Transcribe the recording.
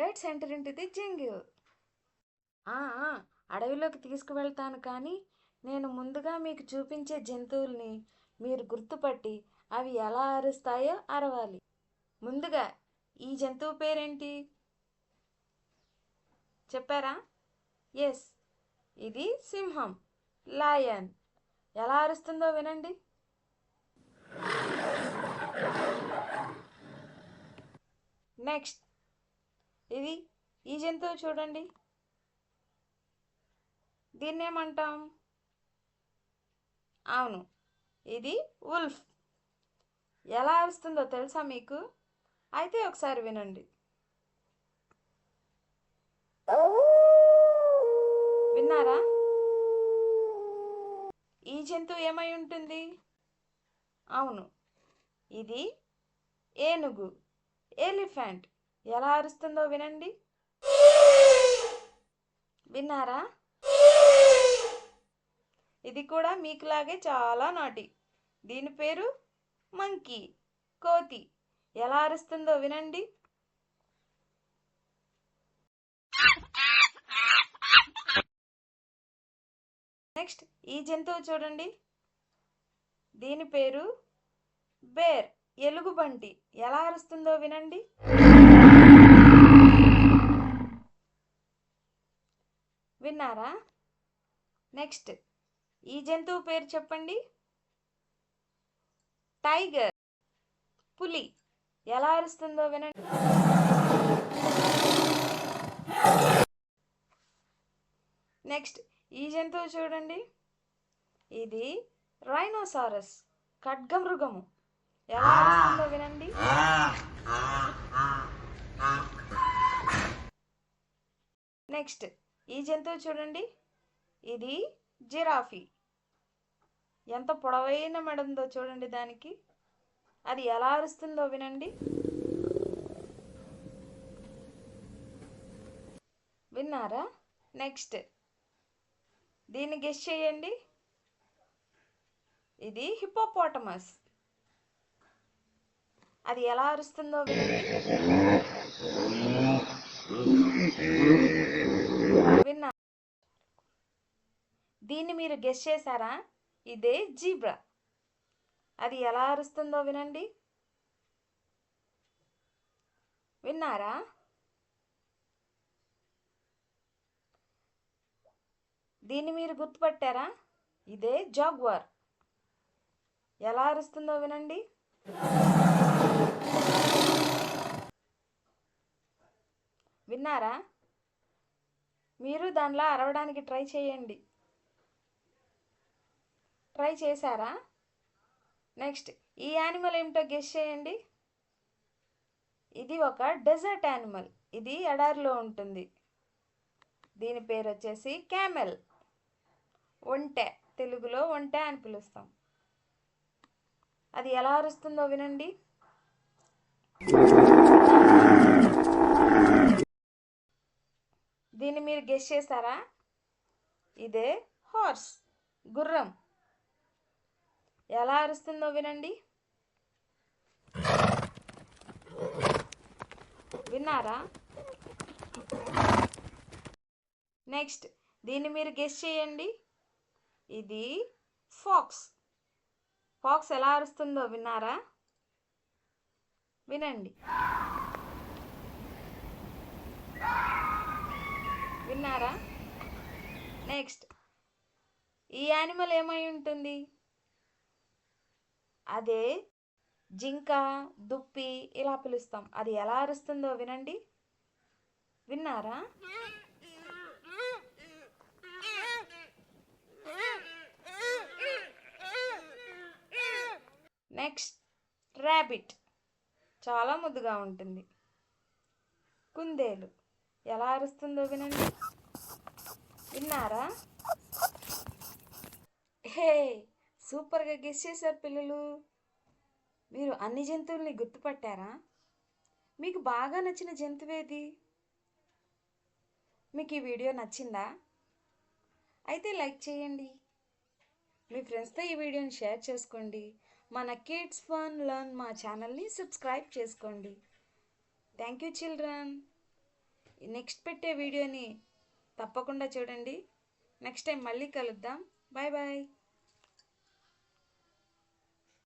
Let's enter into the jungle. అడవిలోకి తీసుకువెళ్తాను, కానీ నేను ముందుగా మీకు చూపించే జంతువుల్ని మీరు గుర్తుపట్టి అవి ఎలా అరుస్తాయో అరవాలి. ముందుగా ఈ జంతువు పేరేంటి చెప్పారా? ఎస్, ఇది సింహం, లయన్. ఎలా అరుస్తుందో వినండి. నెక్స్ట్ ఈ జంతువు చూడండి, దీన్నేమంటాం? అవును, ఇది వుల్ఫ్. ఎలా అరుస్తుందో తెలుసా మీకు? అయితే ఒకసారి వినండి. విన్నారా? ఈ జంతువు ఏమై ఉంటుంది? అవును, ఇది ఏనుగు, ఎలిఫెంట్. ఎలా అరుస్తుందో వినండి. విన్నారా? ఇది కూడా మీకులాగే చాలా నాటి. దీని పేరు మంకీ, కోతి. ఎలా అరుస్తుందో వినండి. నెక్స్ట్ ఈ జంతువు చూడండి, దీని పేరు బేర్, ఎలుగుబంటి. ఎలా అరుస్తుందో వినండి. విన్నారా? నెక్స్ట్ ఈ జంతువు పేరు చెప్పండి. టైగర్, పులి. ఎలా అరుస్తుందో వినండి. నెక్స్ట్ ఈ జంతువు చూడండి, ఇది రైనోసారస్, ఖడ్గమృగము. ఎలా అరుస్తుందో వినండి. నెక్స్ట్ ఈ జంతువు చూడండి, ఇది జిరాఫీ. ఎంత పొడవైన మెడ చూడండి దానికి. అది ఎలా అరుస్తుందో వినండి. విన్నారా? నెక్స్ట్ దీన్ని గెస్ చేయండి. ఇది హిప్పోపోటమస్. అది ఎలా అరుస్తుందో వినండి. విన్నా? దీన్ని మీరు గెస్ చేశారా? ఇదే జీబ్రా. అది ఎలా అరుస్తుందో వినండి. విన్నారా? దీన్ని మీరు గుర్తుపట్టారా? ఇదే జాగ్వార్. ఎలా అరుస్తుందో వినండి. విన్నారా? మీరు దానిలా అరవడానికి ట్రై చేయండి. ట్రై చేశారా? నెక్స్ట్ ఈ యానిమల్ ఏమిటో గెస్ చేయండి. ఇది ఒక డెజర్ట్ యానిమల్. ఇది ఎడారిలో ఉంటుంది. దీని పేరు వచ్చేసి క్యామెల్, ఒంటె. తెలుగులో ఒంటె అని పిలుస్తాం. అది ఎలా అరుస్తుందో వినండి. దీన్ని మీరు గెస్ చేశారా? ఇదే హార్స్, గుర్రం. ఎలా అరుస్తుందో వినండి. విన్నారా? నెక్స్ట్ దీన్ని మీరు గెస్ చేయండి. ఇది ఫాక్స్. ఫాక్స్ ఎలా అరుస్తుందో విన్నారా? వినండి. విన్నారా? నెక్స్ట్ ఈ యానిమల్ ఏమై ఉంటుంది? అదే జింక, దుప్పి ఇలా పిలుస్తాం. అది ఎలా అరుస్తుందో వినండి. విన్నారా? నెక్స్ట్ ర్యాబిట్, చాలా ముద్దుగా ఉంటుంది. కుందేలు ఎలా అరుస్తుందో వినండి. విన్నారా? హే, సూపర్గా గెస్ చేశారు పిల్లలు. మీరు అన్ని జంతువుల్ని గుర్తుపట్టారా? మీకు బాగా నచ్చిన జంతువేది? మీకు ఈ వీడియో నచ్చిందా? అయితే లైక్ చేయండి. మీ ఫ్రెండ్స్తో ఈ వీడియోని షేర్ చేసుకోండి. మన కిడ్స్ ఫన్ లర్న్ మా ఛానల్ని సబ్స్క్రైబ్ చేసుకోండి. Thank you children. నెక్స్ట్ పెట్టే వీడియోని తప్పకుండా చూడండి. నెక్స్ట్ టైం మళ్ళీ కలుద్దాం. Bye bye.